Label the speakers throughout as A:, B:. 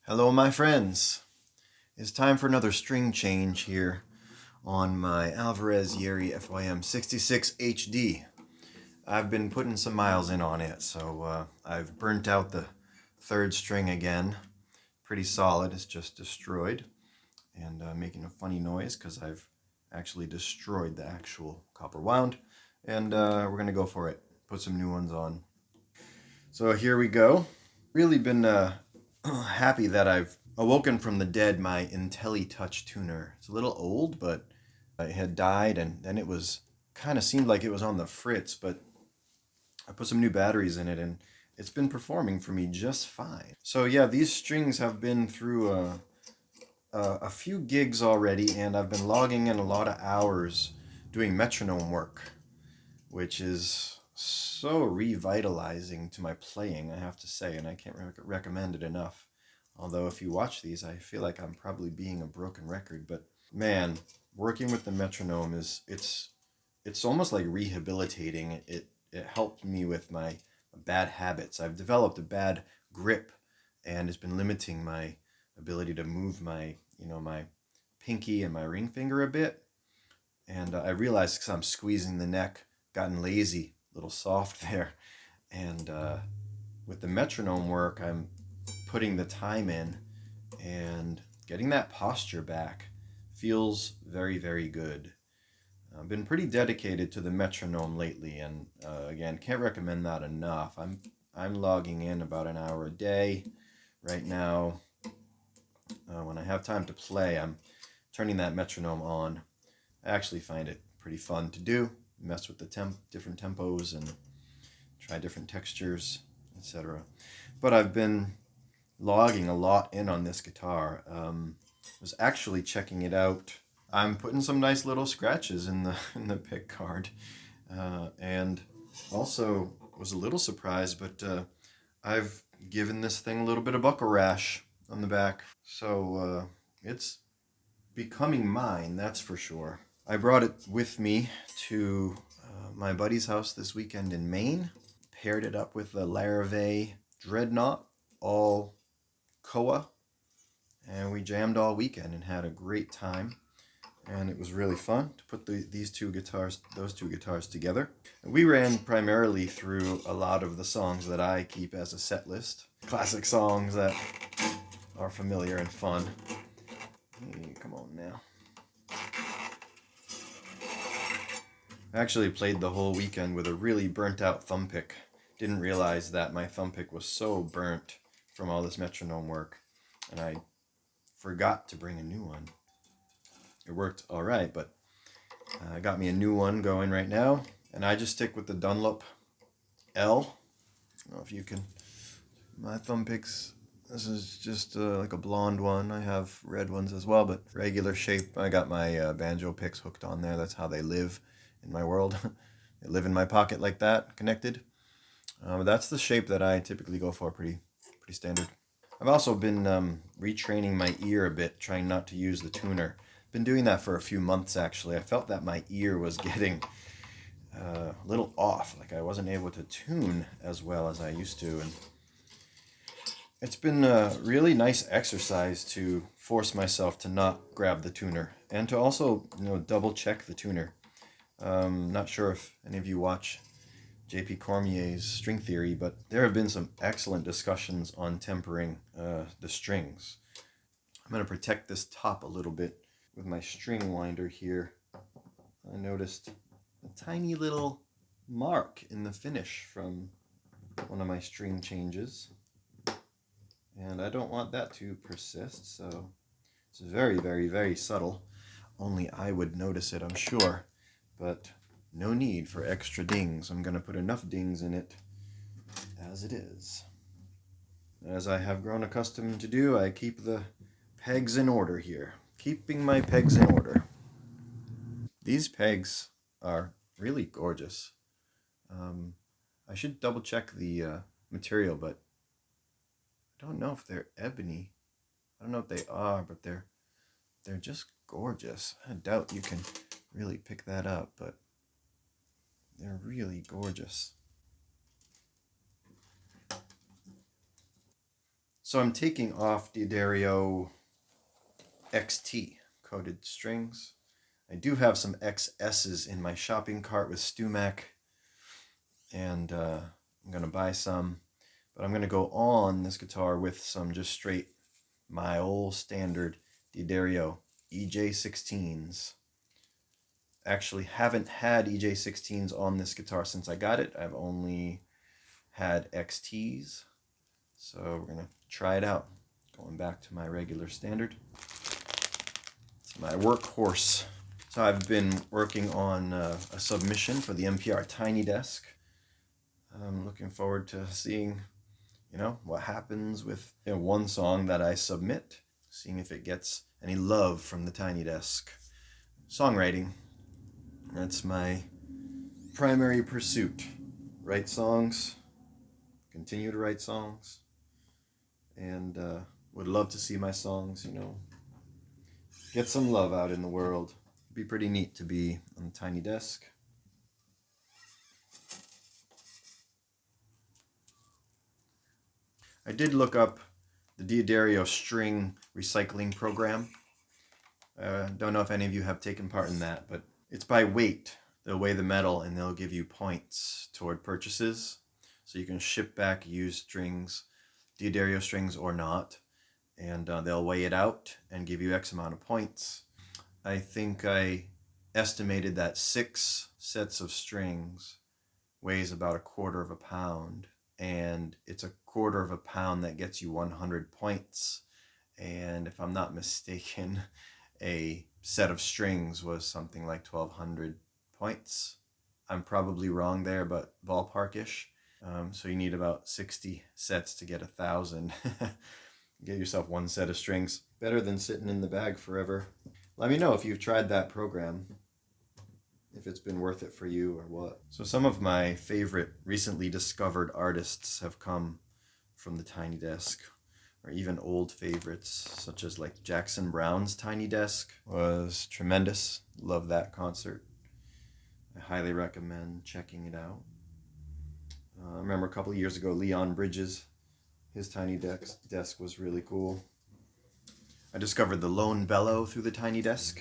A: Hello, my friends. It's time for another string change here on my Alvarez Yeri FYM66 HD. I've been putting some miles in on it, so I've burnt out the third string again. Pretty solid, it's just destroyed and making a funny noise because I've actually destroyed the actual copper wound. And we're going to go for it, put some new ones on. So here we go. Really been happy that I've awoken from the dead my IntelliTouch tuner. It's a little old, but it had died, and then it was kind of seemed like it was on the fritz, but I put some new batteries in it, and it's been performing for me just fine. So yeah, these strings have been through a few gigs already, and I've been logging in a lot of hours doing metronome work, which is so revitalizing to my playing, I have to say, and I can't recommend it enough. Although if you watch these, I feel like I'm probably being a broken record, but man, working with the metronome it's almost like rehabilitating. It helped me with my bad habits. I've developed a bad grip, and it's been limiting my ability to move my pinky and my ring finger a bit. And I realized because I'm squeezing the neck, gotten lazy, a little soft there. And with the metronome work, I'm putting the time in and getting that posture back feels very, very good. I've been pretty dedicated to the metronome lately, and again, can't recommend that enough. I'm logging in about an hour a day right now. When I have time to play, I'm turning that metronome on. I actually find it pretty fun to do, mess with the different tempos and try different textures, etc. But I've been logging a lot in on this guitar. Was actually checking it out. I'm putting some nice little scratches in the pick guard, and also was a little surprised, but I've given this thing a little bit of buckle rash on the back, so it's becoming mine, that's for sure. I brought it with me to my buddy's house this weekend in Maine. Paired it up with the Larrivee Dreadnought, all Koa, and we jammed all weekend and had a great time. And it was really fun to put those two guitars together. And we ran primarily through a lot of the songs that I keep as a set list. Classic songs that are familiar and fun. Hey, come on now. I actually played the whole weekend with a really burnt out thumb pick. Didn't realize that my thumb pick was so burnt from all this metronome work, and I forgot to bring a new one. It worked all right, but I got me a new one going right now, and I just stick with the Dunlop L. I don't know if you can. My thumb picks, this is just like a blonde one. I have red ones as well, but regular shape. I got my banjo picks hooked on there. That's how they live in my world. They live in my pocket like that, connected. That's the shape that I typically go for, pretty standard. I've also been retraining my ear a bit, trying not to use the tuner. Been doing that for a few months, actually. I felt that my ear was getting a little off, like I wasn't able to tune as well as I used to. And it's been a really nice exercise to force myself to not grab the tuner and to also, double check the tuner. Not sure if any of you watch J.P. Cormier's string theory, but there have been some excellent discussions on tempering the strings. I'm going to protect this top a little bit with my string winder here. I noticed a tiny little mark in the finish from one of my string changes, and I don't want that to persist, so it's very, very, very subtle. Only I would notice it, I'm sure, but no need for extra dings. I'm going to put enough dings in it as it is. As I have grown accustomed to do, I keep the pegs in order here. Keeping my pegs in order. These pegs are really gorgeous. I should double check the material, but I don't know if they're ebony. I don't know if they are, but they're just gorgeous. I doubt you can really pick that up, but they're really gorgeous. So I'm taking off D'Addario XT coated strings. I do have some XS's in my shopping cart with StuMac, and I'm going to buy some. But I'm going to go on this guitar with some just straight, my old standard D'Addario EJ16s. Actually haven't had EJ16s on this guitar since I got it. I've only had XTs. So we're going to try it out. Going back to my regular standard. It's my workhorse. So I've been working on a submission for the NPR Tiny Desk. I'm looking forward to seeing, what happens with one song that I submit, seeing if it gets any love from the Tiny Desk. Songwriting, that's my primary pursuit. Write songs, continue to write songs, and would love to see my songs, get some love out in the world. It'd be pretty neat to be on the Tiny Desk. I did look up the D'Addario string recycling program. Don't know if any of you have taken part in that, but it's by weight. They'll weigh the metal and they'll give you points toward purchases. So you can ship back used strings, D'Addario strings or not, and they'll weigh it out and give you X amount of points. I think I estimated that 6 sets of strings weighs about a quarter of a pound, and it's a quarter of a pound that gets you 100 points. And if I'm not mistaken, a set of strings was something like 1,200 points. I'm probably wrong there, but ballparkish. So you need about 60 sets to get 1,000. Get yourself one set of strings. Better than sitting in the bag forever. Let me know if you've tried that program, if it's been worth it for you or what. So some of my favorite recently discovered artists have come from the Tiny Desk, or even old favorites, such as like Jackson Browne's Tiny Desk was tremendous. Love that concert. I highly recommend checking it out. I remember a couple of years ago, Leon Bridges, his Tiny Desk was really cool. I discovered the lone bellow through the Tiny Desk.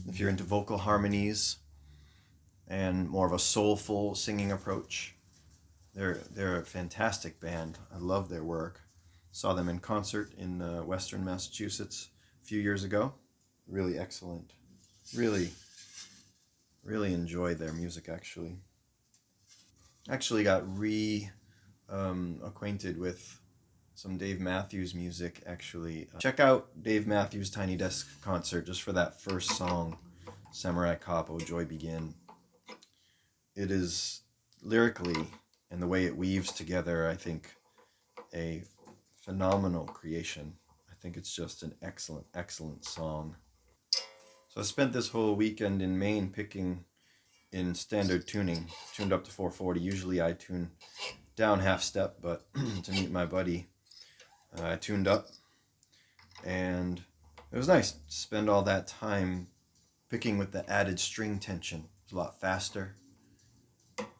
A: If you're into vocal harmonies and more of a soulful singing approach, they're a fantastic band. I love their work. Saw them in concert in Western Massachusetts a few years ago. Really excellent. Really, really enjoyed their music, actually. Actually got acquainted with some Dave Matthews music, actually. Check out Dave Matthews' Tiny Desk concert just for that first song, Samurai Cop, Oh Joy Begin. It is lyrically, and the way it weaves together, I think, a phenomenal creation. I think it's just an excellent, excellent song. So I spent this whole weekend in Maine picking in standard tuning, tuned up to 440. Usually I tune down half step, but to meet my buddy, I tuned up, and it was nice to spend all that time picking with the added string tension. It was a lot faster.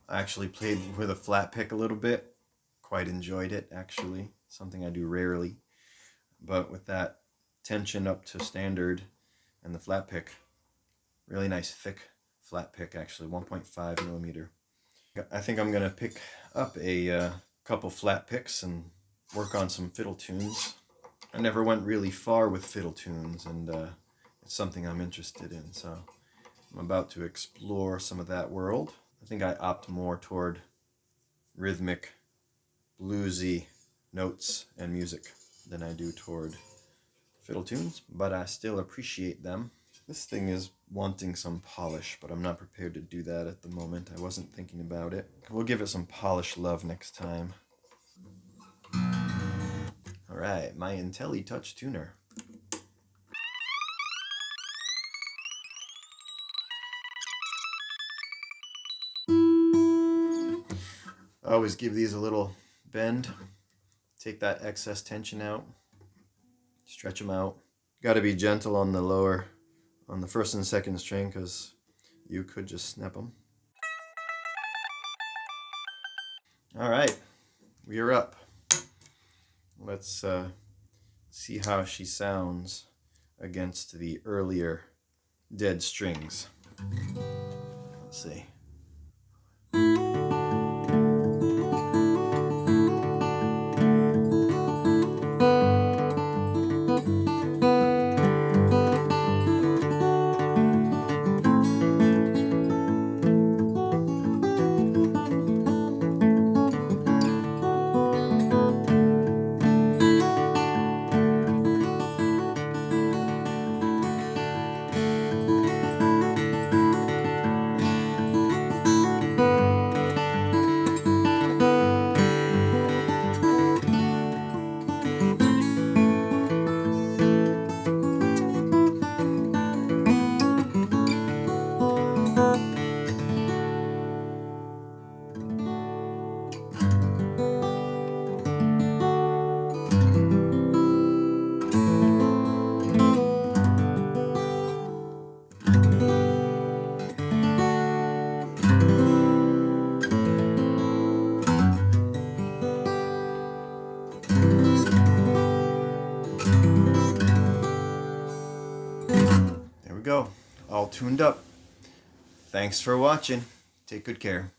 A: I actually played with a flat pick a little bit. Quite enjoyed it, actually. Something I do rarely. But with that tension up to standard and the flat pick, really nice thick flat pick, actually, 1.5 millimeter. I think I'm going to pick up a couple flat picks and work on some fiddle tunes. I never went really far with fiddle tunes, and it's something I'm interested in, so I'm about to explore some of that world. I think I opt more toward rhythmic, bluesy notes and music than I do toward fiddle tunes, but I still appreciate them. This thing is wanting some polish, but I'm not prepared to do that at the moment. I wasn't thinking about it. We'll give it some polish love next time. All right, my IntelliTouch tuner. I always give these a little bend, take that excess tension out, stretch them out. Got to be gentle on the first and second string, because you could just snap them. All right, we are up. Let's see how she sounds against the earlier dead strings. Let's see. There we go, all tuned up. Thanks for watching. Take good care.